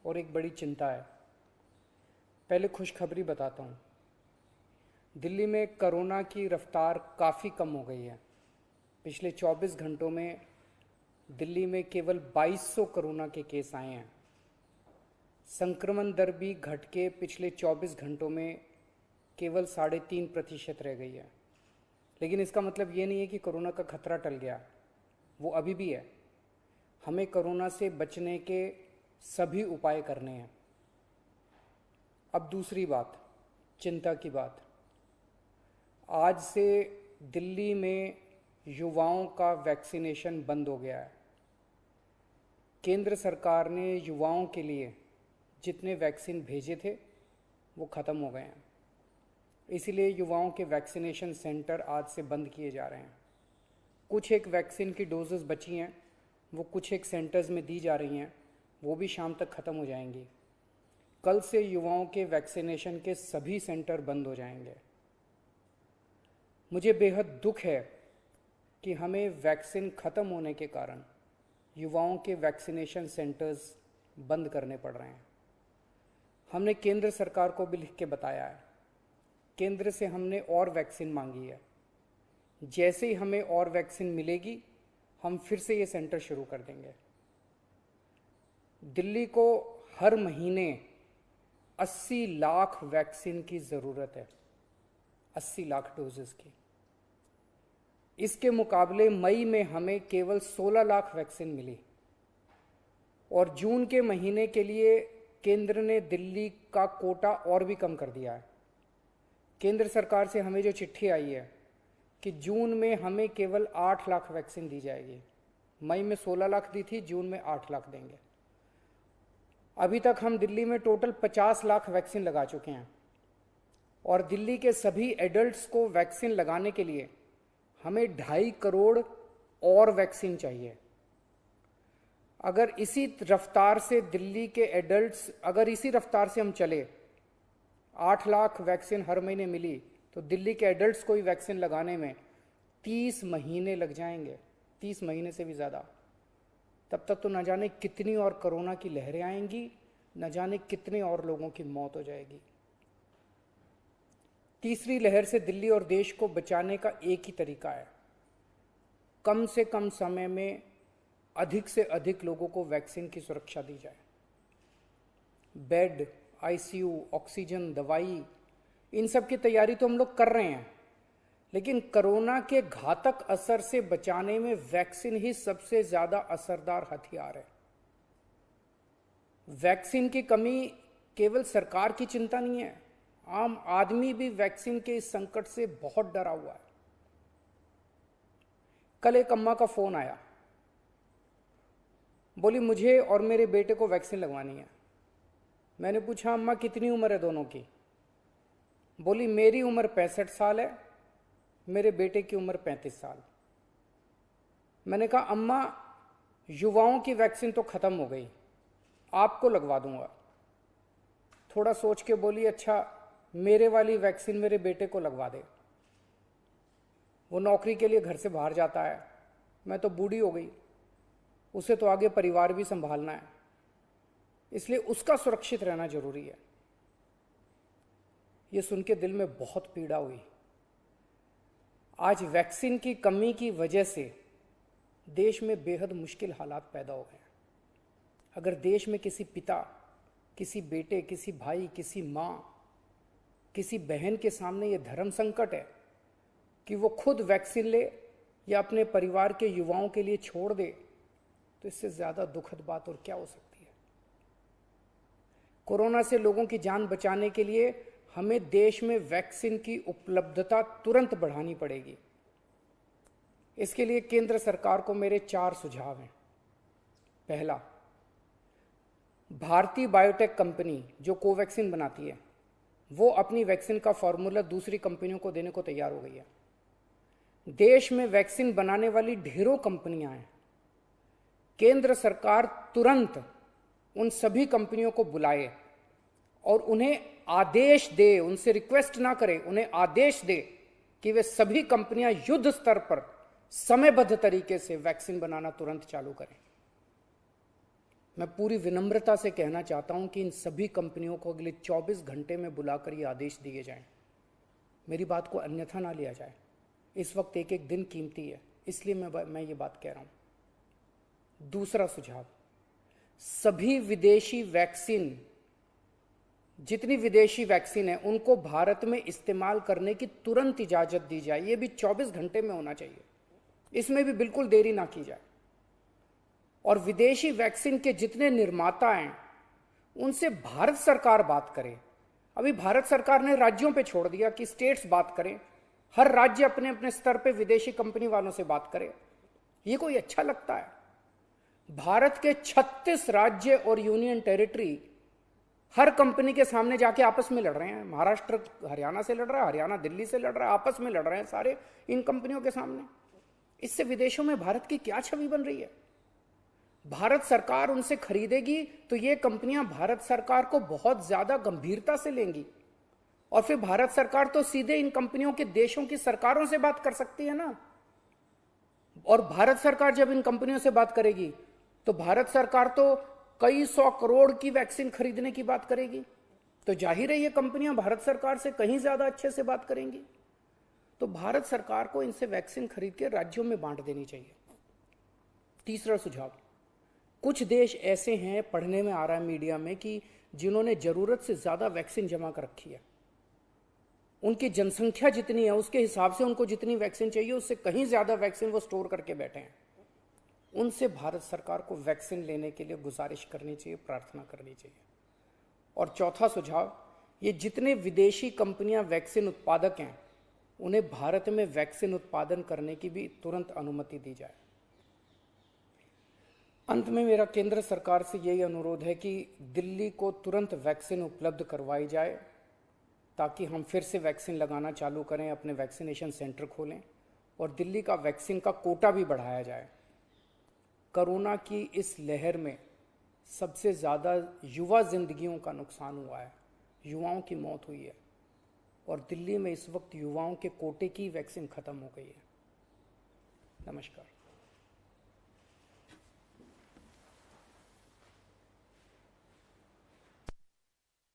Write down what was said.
और एक बड़ी चिंता है। पहले खुशखबरी बताता हूँ। दिल्ली में कोरोना की रफ्तार काफ़ी कम हो गई है। पिछले 24 घंटों में दिल्ली में केवल 2200 कोरोना के केस आए हैं। संक्रमण दर भी घट के पिछले 24 घंटों में केवल 3.5% रह गई है। लेकिन इसका मतलब ये नहीं है कि कोरोना का खतरा टल गया, वो अभी भी है। हमें कोरोना से बचने के सभी उपाय करने हैं। अब दूसरी बात, चिंता की बात। आज से दिल्ली में युवाओं का वैक्सीनेशन बंद हो गया है। केंद्र सरकार ने युवाओं के लिए जितने वैक्सीन भेजे थे वो ख़त्म हो गए हैं। इसीलिए युवाओं के वैक्सीनेशन सेंटर आज से बंद किए जा रहे हैं। कुछ एक वैक्सीन की डोजेस बची हैं, वो कुछ एक सेंटर्स में दी जा रही हैं, वो भी शाम तक ख़त्म हो जाएंगी। कल से युवाओं के वैक्सीनेशन के सभी सेंटर बंद हो जाएंगे। मुझे बेहद दुख है कि हमें वैक्सीन ख़त्म होने के कारण युवाओं के वैक्सीनेशन सेंटर्स बंद करने पड़ रहे हैं। हमने केंद्र सरकार को भी लिख के बताया है। केंद्र से हमने और वैक्सीन मांगी है। जैसे ही हमें और वैक्सीन मिलेगी हम फिर से ये सेंटर शुरू कर देंगे। दिल्ली को हर महीने 80 लाख वैक्सीन की ज़रूरत है, 80 लाख डोजेस की। इसके मुकाबले मई में हमें केवल 16 लाख वैक्सीन मिली और जून के महीने के लिए केंद्र ने दिल्ली का कोटा और भी कम कर दिया है। केंद्र सरकार से हमें जो चिट्ठी आई है कि जून में हमें केवल 8 लाख वैक्सीन दी जाएगी। मई में 16 लाख दी थी, जून में 8 लाख देंगे। अभी तक हम दिल्ली में टोटल 50 लाख वैक्सीन लगा चुके हैं और दिल्ली के सभी एडल्ट्स को वैक्सीन लगाने के लिए हमें 2.5 करोड़ और वैक्सीन चाहिए। अगर इसी रफ्तार से दिल्ली के एडल्ट्स, अगर इसी रफ्तार से हम चले, 8 लाख वैक्सीन हर महीने मिली तो दिल्ली के एडल्ट्स को ही वैक्सीन लगाने में 30 महीने लग जाएंगे, 30 महीने से भी ज़्यादा। तब तक तो न जाने कितनी और कोरोना की लहरें आएंगी, न जाने कितने और लोगों की मौत हो जाएगी। तीसरी लहर से दिल्ली और देश को बचाने का एक ही तरीका है, कम से कम समय में अधिक से अधिक लोगों को वैक्सीन की सुरक्षा दी जाए। बेड, आईसीयू, ऑक्सीजन, दवाई, इन सब की तैयारी तो हम लोग कर रहे हैं, लेकिन कोरोना के घातक असर से बचाने में वैक्सीन ही सबसे ज्यादा असरदार हथियार है। वैक्सीन की कमी केवल सरकार की चिंता नहीं है, आम आदमी भी वैक्सीन के इस संकट से बहुत डरा हुआ है। कल एक अम्मा का फोन आया, बोली मुझे और मेरे बेटे को वैक्सीन लगवानी है। मैंने पूछा अम्मा कितनी उम्र है दोनों की? बोली मेरी उम्र 65 साल है, मेरे बेटे की उम्र 35 साल। मैंने कहा अम्मा युवाओं की वैक्सीन तो खत्म हो गई, आपको लगवा दूंगा। थोड़ा सोच के बोली अच्छा मेरे वाली वैक्सीन मेरे बेटे को लगवा दे, वो नौकरी के लिए घर से बाहर जाता है, मैं तो बूढ़ी हो गई, उसे तो आगे परिवार भी संभालना है, इसलिए उसका सुरक्षित रहना जरूरी है। ये सुन के दिल में बहुत पीड़ा हुई। आज वैक्सीन की कमी की वजह से देश में बेहद मुश्किल हालात पैदा हो गए। अगर देश में किसी पिता, किसी बेटे, किसी भाई, किसी माँ, किसी बहन के सामने ये धर्म संकट है कि वो खुद वैक्सीन ले या अपने परिवार के युवाओं के लिए छोड़ दे, तो इससे ज्यादा दुखद बात और क्या हो सकती है। कोरोना से लोगों की जान बचाने के लिए हमें देश में वैक्सीन की उपलब्धता तुरंत बढ़ानी पड़ेगी। इसके लिए केंद्र सरकार को मेरे 4 सुझाव हैं। पहला, भारतीय बायोटेक कंपनी जो कोवैक्सीन बनाती है, वो अपनी वैक्सीन का फॉर्मूला दूसरी कंपनियों को देने को तैयार हो गई है। देश में वैक्सीन बनाने वाली ढेरों कंपनियां हैं। केंद्र सरकार तुरंत उन सभी कंपनियों को बुलाए और उन्हें आदेश दे, उनसे रिक्वेस्ट ना करे, उन्हें आदेश दे कि वे सभी कंपनियां युद्ध स्तर पर समयबद्ध तरीके से वैक्सीन बनाना तुरंत चालू करें। मैं पूरी विनम्रता से कहना चाहता हूं कि इन सभी कंपनियों को अगले 24 घंटे में बुलाकर ये आदेश दिए जाएं। मेरी बात को अन्यथा ना लिया जाए। इस वक्त एक एक दिन कीमती है, इसलिए मैं ये बात कह रहा हूं। दूसरा सुझाव, सभी विदेशी वैक्सीन, जितनी विदेशी वैक्सीन है उनको भारत में इस्तेमाल करने की तुरंत इजाजत दी जाए। ये भी 24 घंटे में होना चाहिए, इसमें भी बिल्कुल देरी ना की जाए। और विदेशी वैक्सीन के जितने निर्माता हैं उनसे भारत सरकार बात करे। अभी भारत सरकार ने राज्यों पे छोड़ दिया कि स्टेट्स बात करें, हर राज्य अपने अपने स्तर पे विदेशी कंपनी वालों से बात करे। ये कोई अच्छा लगता है? भारत के 36 राज्य और यूनियन टेरिटरी हर कंपनी के सामने जाके आपस में लड़ रहे हैं। महाराष्ट्र हरियाणा से लड़ रहा है, हरियाणा दिल्ली से लड़ रहा है, आपस में लड़ रहे हैं सारे इन कंपनियों के सामने। इससे विदेशों में भारत की क्या छवि बन रही है? भारत सरकार उनसे खरीदेगी तो ये कंपनियां भारत सरकार को बहुत ज्यादा गंभीरता से लेंगी, और फिर भारत सरकार तो सीधे इन कंपनियों के देशों की सरकारों से बात कर सकती है ना। और भारत सरकार जब इन कंपनियों से बात करेगी तो भारत सरकार तो कई 100 करोड़ की वैक्सीन खरीदने की बात करेगी, तो जाहिर है ये कंपनियां भारत सरकार से कहीं ज्यादा अच्छे से बात करेंगी। तो भारत सरकार को इनसे वैक्सीन खरीद के राज्यों में बांट देनी चाहिए। तीसरा सुझाव, कुछ देश ऐसे हैं, पढ़ने में आ रहा है मीडिया में, कि जिन्होंने जरूरत से ज्यादा वैक्सीन जमा कर रखी है। उनकी जनसंख्या जितनी है उसके हिसाब से उनको जितनी वैक्सीन चाहिए उससे कहीं ज्यादा वैक्सीन वो स्टोर करके बैठे हैं। उनसे भारत सरकार को वैक्सीन लेने के लिए गुजारिश करनी चाहिए, प्रार्थना करनी चाहिए। और चौथा सुझाव, ये जितने विदेशी कंपनियां वैक्सीन उत्पादक हैं उन्हें भारत में वैक्सीन उत्पादन करने की भी तुरंत अनुमति दी जाए। अंत में मेरा केंद्र सरकार से यही अनुरोध है कि दिल्ली को तुरंत वैक्सीन उपलब्ध करवाई जाए ताकि हम फिर से वैक्सीन लगाना चालू करें, अपने वैक्सीनेशन सेंटर खोलें और दिल्ली का वैक्सीन का कोटा भी बढ़ाया जाए। कोरोना की इस लहर में सबसे ज़्यादा युवा जिंदगियों का नुकसान हुआ है, युवाओं की मौत हुई है, और दिल्ली में इस वक्त युवाओं के कोटे की वैक्सीन खत्म हो गई है। नमस्कार।